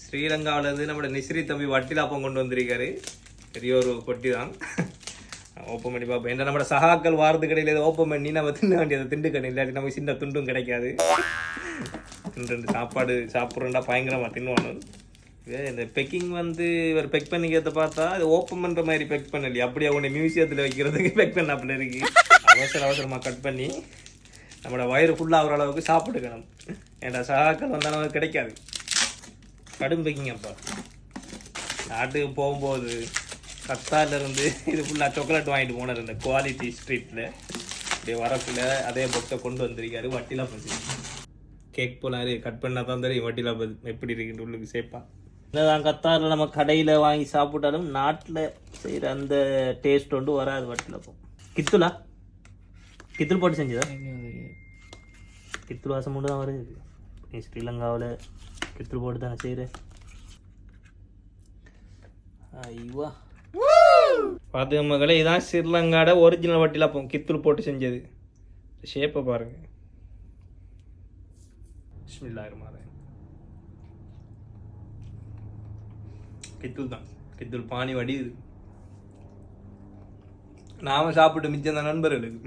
ஸ்ரீலங்காவிலேருந்து நம்ம நிஸ்ரி தம்பி வட்டிலாப்பம் கொண்டு வந்திருக்காரு. பெரிய ஒரு கொட்டி தான். ஓப்பன் பண்ணி பார்ப்போம். என்ன நம்ம சகாக்கள் வாரத்து கடையில் ஏதோ ஓப்பன் பண்ணி நம்ம தின்ன வேண்டியது திண்டு கடை இல்லாட்டி நமக்கு சின்ன துண்டும் கிடைக்காது. ரெண்டு சாப்பாடு சாப்பிட்றோண்டா பயங்கரமாக தின்னுவானு. இந்த பெக்கிங் வந்து இவர் பெக் பண்ணிக்கிறத பார்த்தா அது ஓப்பன் பண்ணுற மாதிரி பெக் பண்ணலையே, அப்படியே அவங்க மியூசியத்தில் வைக்கிறதுக்கு பெக் பண்ண அப்படி இருக்கு. அவசரமாக கட் பண்ணி நம்மளோட வயிறு ஃபுல்லாக ஆகிற அளவுக்கு சாப்பிட்டுக்கணும். ஏன்டா சகாக்கள் வந்தால் நமக்கு கிடைக்காது. கடும் பேக்கிங். அப்போ நாட்டுக்கு போகும்போது கத்தாரிலேருந்து இது ஃபுல்லாக சாக்லேட் வாங்கிட்டு போனார் இந்த குவாலிட்டி ஸ்ட்ரீட்டில். அப்படியே வரக்குள்ள அதே பொட்டை கொண்டு வந்திருக்காரு. வட்டிலாம் பசி கேக் போனாரு. கட் பண்ணால் தான் தெரியும் வட்டிலாம் எப்படி இருக்குன்னு உள்ளுக்கு சேப்பா. என்னதான் கத்தாரில் நம்ம கடையில் வாங்கி சாப்பிட்டாலும் நாட்டில் செய்கிற அந்த டேஸ்ட் ஒன்று வராது. வட்டிலப்பம் கித்துலா கித்துல் போட்டு செஞ்சதா? கித்துல் வாசம் மட்டும் தான் வருது. நீ ஸ்ரீலங்காவில் கித்துல் போட்டு தானே செய்கிறேன். ஐவா பார்த்து மகளே, இதான் ஸ்ரீலங்காட ஒரிஜினல் வட்டிலாப்பம் கித்துல் போட்டு செஞ்சது. ஷேப்பை பாருங்க. கித்துல் தான். கித்துல் பானி வடி. நாம சாப்பிட்டு மிச்சம் தான் நண்பர்களுக்கு.